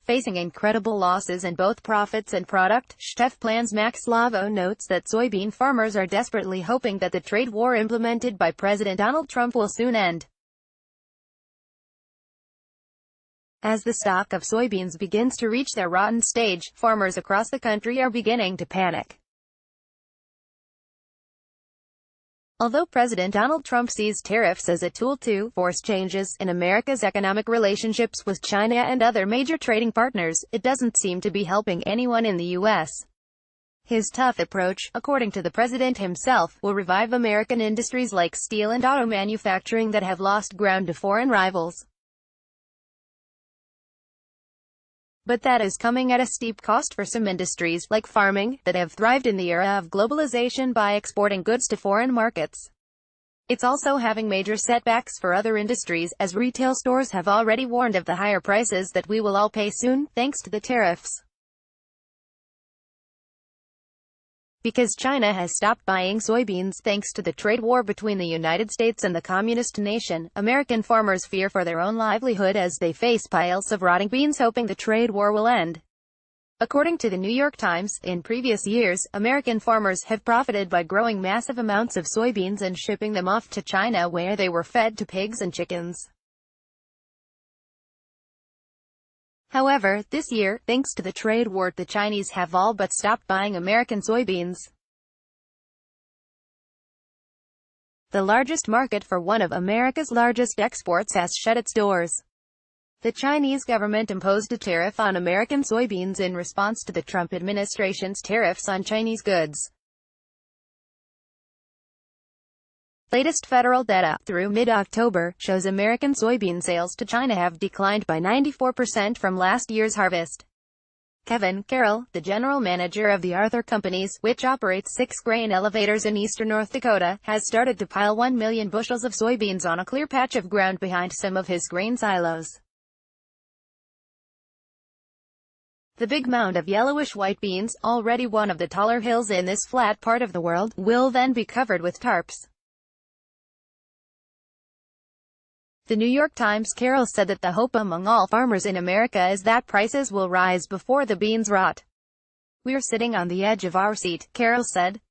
Facing incredible losses in both profits and product, SHTFplans Mac Slavo notes that soybean farmers are desperately hoping that the trade war implemented by President Donald Trump will soon end. As the stock of soybeans begins to reach their rotten stage, farmers across the country are beginning to panic. Although President Donald Trump sees tariffs as a tool to force changes in America's economic relationships with China and other major trading partners, it doesn't seem to be helping anyone in the U.S. His tough approach, according to the president himself, will revive American industries like steel and auto manufacturing that have lost ground to foreign rivals. But that is coming at a steep cost for some industries, like farming, that have thrived in the era of globalization by exporting goods to foreign markets. It's also having major setbacks for other industries, as retail stores have already warned of the higher prices that we will all pay soon, thanks to the tariffs. Because China has stopped buying soybeans thanks to the trade war between the United States and the communist nation, American farmers fear for their own livelihood as they face piles of rotting beans hoping the trade war will end. According to the New York Times, in previous years, American farmers have profited by growing massive amounts of soybeans and shipping them off to China where they were fed to pigs and chickens. However, this year, thanks to the trade war, the Chinese have all but stopped buying American soybeans. The largest market for one of America's largest exports has shut its doors. The Chinese government imposed a tariff on American soybeans in response to the Trump administration's tariffs on Chinese goods. Latest federal data, through mid-October, shows American soybean sales to China have declined by 94% from last year's harvest. Kevin Carroll, the general manager of the Arthur Companies, which operates 6 grain elevators in eastern North Dakota, has started to pile 1 million bushels of soybeans on a clear patch of ground behind some of his grain silos. The big mound of yellowish-white beans, already one of the taller hills in this flat part of the world, will then be covered with tarps. The New York Times. Carroll said that the hope among all farmers in America is that prices will rise before the beans rot. "We're sitting on the edge of our seat," Carroll said.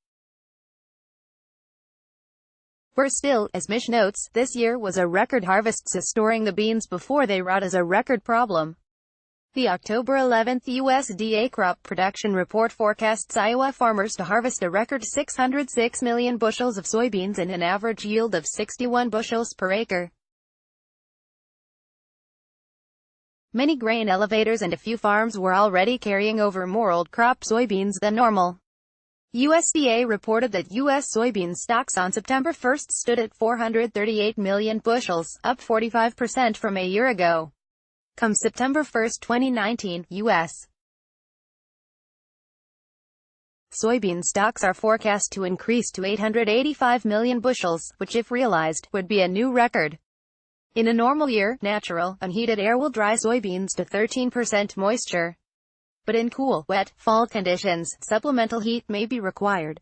"We're still, as Mish notes, this year was a record harvest, so storing the beans before they rot is a record problem." The October 11th USDA crop production report forecasts Iowa farmers to harvest a record 606 million bushels of soybeans and an average yield of 61 bushels per acre. Many grain elevators and a few farms were already carrying over more old crop soybeans than normal. USDA reported that U.S. soybean stocks on September 1 stood at 438 million bushels, up 45% from a year ago. Come September 1, 2019, U.S. soybean stocks are forecast to increase to 885 million bushels, which if realized, would be a new record. In a normal year, natural, unheated air will dry soybeans to 13% moisture. But in cool, wet, fall conditions, supplemental heat may be required.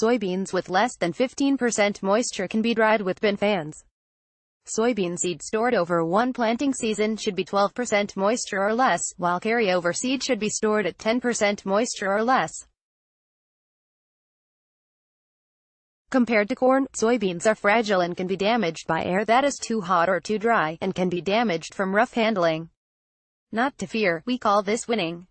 Soybeans with less than 15% moisture can be dried with bin fans. Soybean seed stored over one planting season should be 12% moisture or less, while carryover seed should be stored at 10% moisture or less. Compared to corn, soybeans are fragile and can be damaged by air that is too hot or too dry, and can be damaged from rough handling. Not to fear, we call this winning.